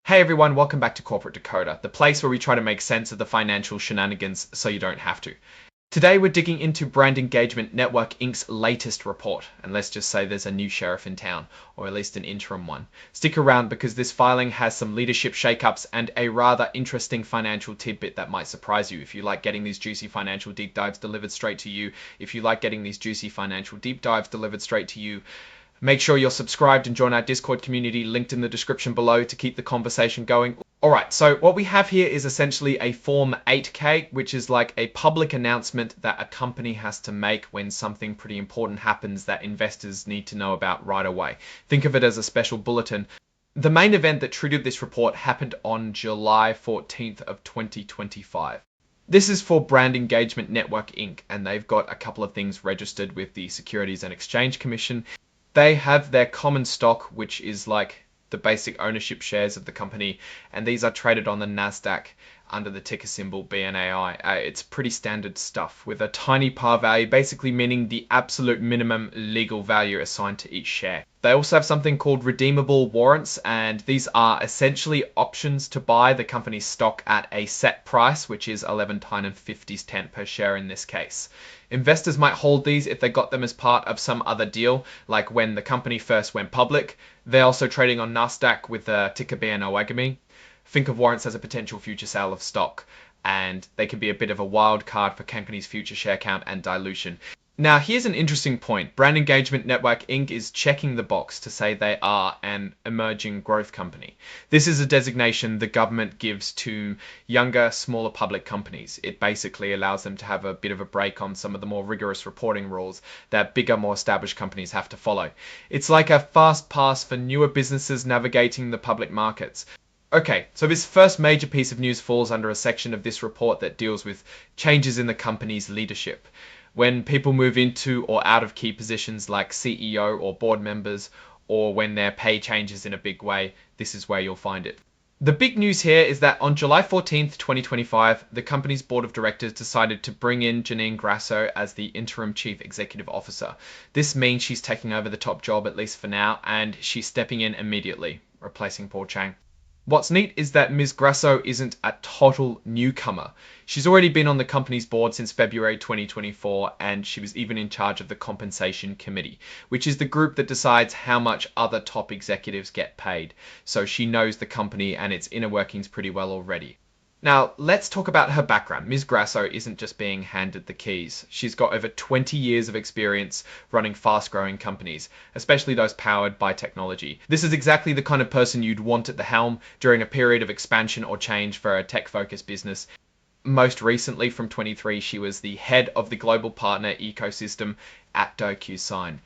Hey everyone, welcome back to Corporate Decoder, the place where we try to make sense of the financial shenanigans so you don't have to. Today we're digging into Brand Engagement Network Inc.'s latest report, and let's just say there's a new sheriff in town, or at least an interim one. Stick around because this filing has some leadership shakeups and a rather interesting financial tidbit that might surprise you. If you like getting these juicy financial deep dives delivered straight to you, make sure you're subscribed and join our Discord community linked in the description below to keep the conversation going. Alright, so what we have here is essentially a Form 8K, which is like a public announcement that a company has to make when something pretty important happens that investors need to know about right away. Think of it as a special bulletin. The main event that triggered this report happened on July 14th of 2025. This is for Brand Engagement Network Inc., and they've got a couple of things registered with the Securities and Exchange Commission. They have their common stock, which is like the basic ownership shares of the company, and these are traded on the NASDAQ under the ticker symbol BNAI. It's pretty standard stuff with a tiny par value, basically meaning the absolute minimum legal value assigned to each share. They also have something called redeemable warrants, and these are essentially options to buy the company's stock at a set price, which is 11.50 per share in this case. Investors might hold these if they got them as part of some other deal, like when the company first went public. They're also trading on NASDAQ with the ticker BNOAGMI. Think of warrants as a potential future sale of stock, and they can be a bit of a wild card for companies' future share count and dilution. Now, here's an interesting point. Brand Engagement Network Inc. is checking the box to say they are an emerging growth company. This is a designation the government gives to younger, smaller public companies. It basically allows them to have a bit of a break on some of the more rigorous reporting rules that bigger, more established companies have to follow. It's like a fast pass for newer businesses navigating the public markets. Okay, so this first major piece of news falls under a section of this report that deals with changes in the company's leadership. When people move into or out of key positions like CEO or board members, or when their pay changes in a big way, this is where you'll find it. The big news here is that on July 14th, 2025, the company's board of directors decided to bring in Janine Grasso as the interim chief executive officer. This means she's taking over the top job, at least for now, and she's stepping in immediately, replacing Paul Chang. What's neat is that Ms. Grasso isn't a total newcomer. She's already been on the company's board since February 2024, and she was even in charge of the compensation committee, which is the group that decides how much other top executives get paid. So she knows the company and its inner workings pretty well already. Now, let's talk about her background. Ms. Grasso isn't just being handed the keys. She's got over 20 years of experience running fast-growing companies, especially those powered by technology. This is exactly the kind of person you'd want at the helm during a period of expansion or change for a tech-focused business. Most recently, from 23, she was the head of the global partner ecosystem at DocuSign.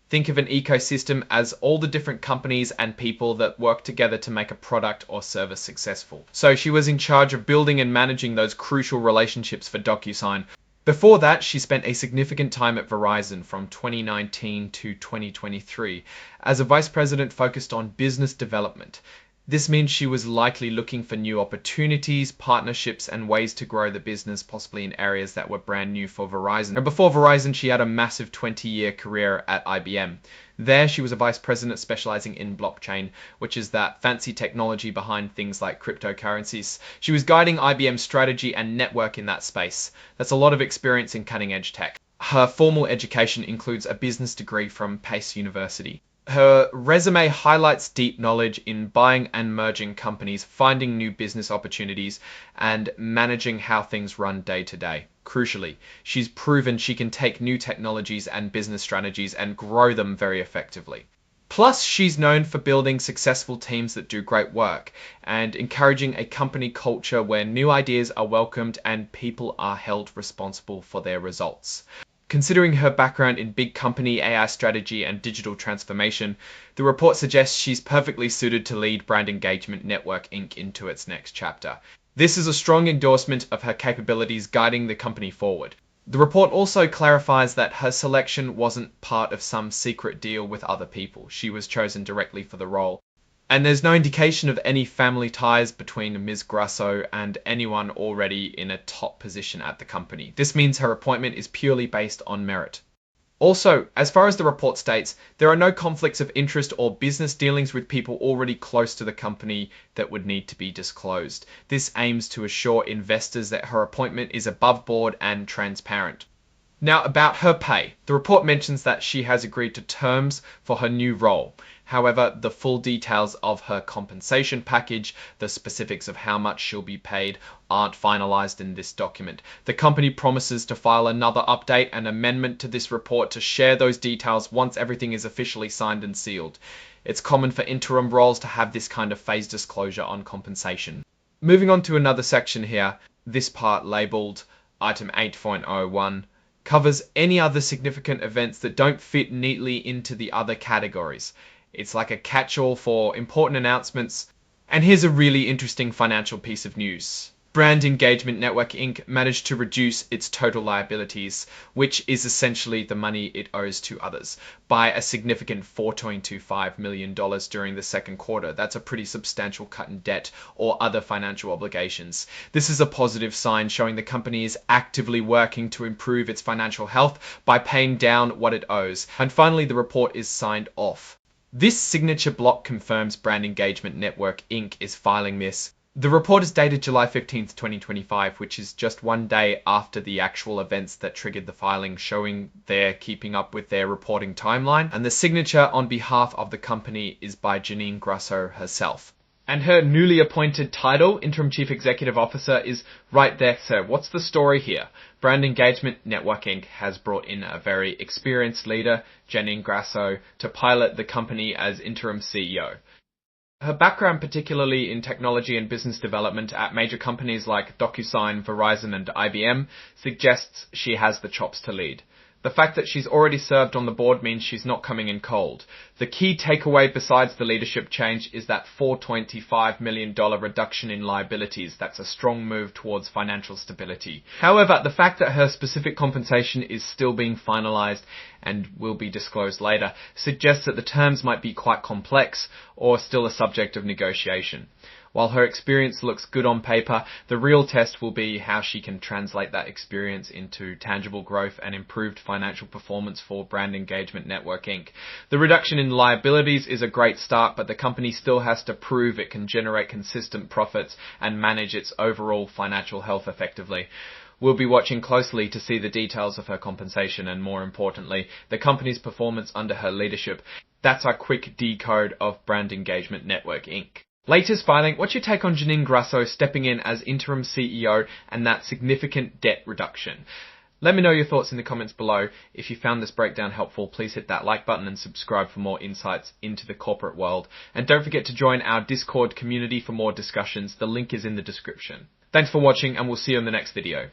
Think of an ecosystem as all the different companies and people that work together to make a product or service successful. So she was in charge of building and managing those crucial relationships for DocuSign. Before that, she spent a significant time at Verizon from 2019 to 2023 as a vice president focused on business development. This means she was likely looking for new opportunities, partnerships, and ways to grow the business, possibly in areas that were brand new for Verizon. And before Verizon, she had a massive 20-year career at IBM. There, she was a vice president specializing in blockchain, which is that fancy technology behind things like cryptocurrencies. She was guiding IBM's strategy and network in that space. That's a lot of experience in cutting-edge tech. Her formal education includes a business degree from Pace University. Her resume highlights deep knowledge in buying and merging companies, finding new business opportunities, and managing how things run day to day. Crucially, she's proven she can take new technologies and business strategies and grow them very effectively. Plus, she's known for building successful teams that do great work and encouraging a company culture where new ideas are welcomed and people are held responsible for their results. Considering her background in big company AI strategy and digital transformation, the report suggests she's perfectly suited to lead Brand Engagement Network Inc. into its next chapter. This is a strong endorsement of her capabilities guiding the company forward. The report also clarifies that her selection wasn't part of some secret deal with other people. She was chosen directly for the role. And there's no indication of any family ties between Ms. Grasso and anyone already in a top position at the company. This means her appointment is purely based on merit. Also, as far as the report states, there are no conflicts of interest or business dealings with people already close to the company that would need to be disclosed. This aims to assure investors that her appointment is above board and transparent. Now, about her pay. The report mentions that she has agreed to terms for her new role. However, the full details of her compensation package, the specifics of how much she'll be paid, aren't finalized in this document. The company promises to file another update and amendment to this report to share those details once everything is officially signed and sealed. It's common for interim roles to have this kind of phased disclosure on compensation. Moving on to another section here, this part labeled Item 8.01. covers any other significant events that don't fit neatly into the other categories. It's like a catch-all for important announcements. And here's a really interesting financial piece of news. Brand Engagement Network Inc. managed to reduce its total liabilities, which is essentially the money it owes to others, by a significant $4.25 million during the second quarter. That's a pretty substantial cut in debt or other financial obligations. This is a positive sign showing the company is actively working to improve its financial health by paying down what it owes. And finally, the report is signed off. This signature block confirms Brand Engagement Network Inc. is filing this. The report is dated July 15th, 2025, which is just one day after the actual events that triggered the filing, showing they're keeping up with their reporting timeline. And the signature on behalf of the company is by Janine Grasso herself. And her newly appointed title, Interim Chief Executive Officer, is right there. So what's the story here? Brand Engagement Network Inc. has brought in a very experienced leader, Janine Grasso, to pilot the company as interim CEO. Her background, particularly in technology and business development at major companies like DocuSign, Verizon, and IBM, suggests she has the chops to lead. The fact that she's already served on the board means she's not coming in cold. The key takeaway besides the leadership change is that $425 million reduction in liabilities. That's a strong move towards financial stability. However, the fact that her specific compensation is still being finalized and will be disclosed later suggests that the terms might be quite complex or still a subject of negotiation. While her experience looks good on paper, the real test will be how she can translate that experience into tangible growth and improved financial performance for Brand Engagement Network Inc. The reduction in liabilities is a great start, but the company still has to prove it can generate consistent profits and manage its overall financial health effectively. We'll be watching closely to see the details of her compensation and, more importantly, the company's performance under her leadership. That's our quick decode of Brand Engagement Network Inc. Latest filing, what's your take on Janine Grasso stepping in as interim CEO and that significant debt reduction? Let me know your thoughts in the comments below. If you found this breakdown helpful, please hit that like button and subscribe for more insights into the corporate world. And don't forget to join our Discord community for more discussions. The link is in the description. Thanks for watching, and we'll see you in the next video.